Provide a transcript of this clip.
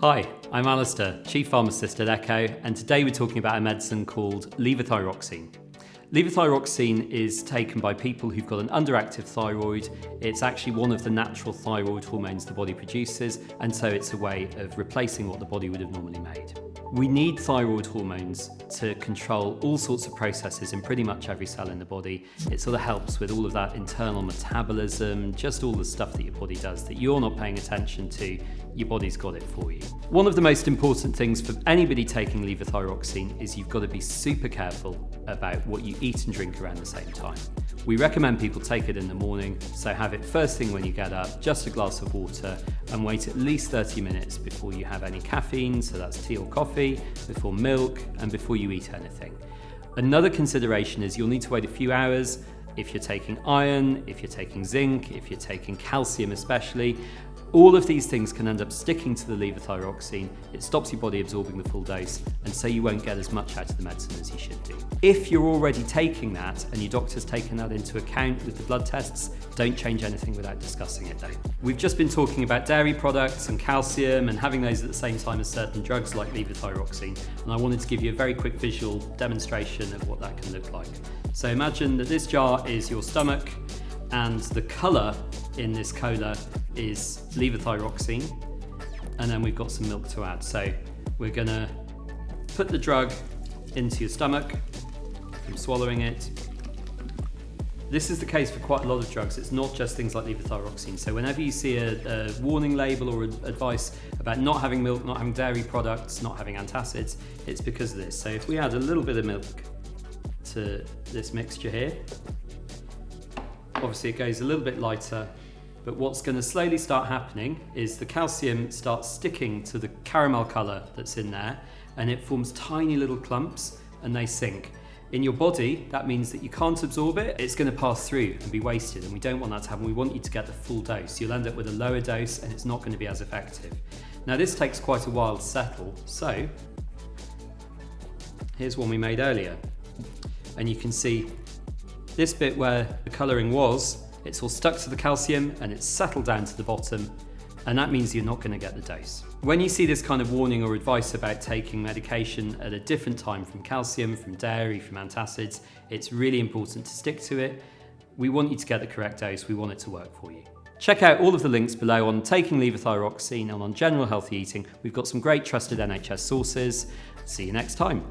Hi, I'm Alistair, Chief Pharmacist at Echo, and today we're talking about a medicine called levothyroxine. Levothyroxine is taken by people who've got an underactive thyroid. It's actually one of the natural thyroid hormones the body produces, and so it's a way of replacing what the body would have normally made. We need thyroid hormones to control all sorts of processes in pretty much every cell in the body. It sort of helps with all of that internal metabolism, just all the stuff that your body does that you're not paying attention to, your body's got it for you. One of the most important things for anybody taking levothyroxine is you've got to be super careful about what you eat and drink around the same time. We recommend people take it in the morning, so have it first thing when you get up, just a glass of water, and wait at least 30 minutes before you have any caffeine, so that's tea or coffee, before milk, and before you eat anything. Another consideration is you'll need to wait a few hours if you're taking iron, if you're taking zinc, if you're taking calcium especially. All of these things can end up sticking to the levothyroxine. It stops your body absorbing the full dose, and so you won't get as much out of the medicine as you should do. If you're already taking that and your doctor's taken that into account with the blood tests, don't change anything without discussing it though. We've just been talking about dairy products and calcium and having those at the same time as certain drugs like levothyroxine, and I wanted to give you a very quick visual demonstration of what that can look like. So imagine that this jar is your stomach, and the colour in this cola is levothyroxine, and then we've got some milk to add. So we're gonna put the drug into your stomach from swallowing it. This is the case for quite a lot of drugs. It's not just things like levothyroxine. So whenever you see a warning label or advice about not having milk, not having dairy products, not having antacids, it's because of this. So if we add a little bit of milk to this mixture here, obviously it goes a little bit lighter, but what's going to slowly start happening is the calcium starts sticking to the caramel colour that's in there, and it forms tiny little clumps and they sink. In your body, that means that you can't absorb it, it's going to pass through and be wasted, and we don't want that to happen. We want you to get the full dose. You'll end up with a lower dose and it's not going to be as effective. Now this takes quite a while to settle, so here's one we made earlier, and you can see this bit where the colouring was, it's all stuck to the calcium and it's settled down to the bottom, and that means you're not going to get the dose. When you see this kind of warning or advice about taking medication at a different time from calcium, from dairy, from antacids, it's really important to stick to it. We want you to get the correct dose, we want it to work for you. Check out all of the links below on taking levothyroxine and on general healthy eating. We've got some great trusted NHS sources. See you next time.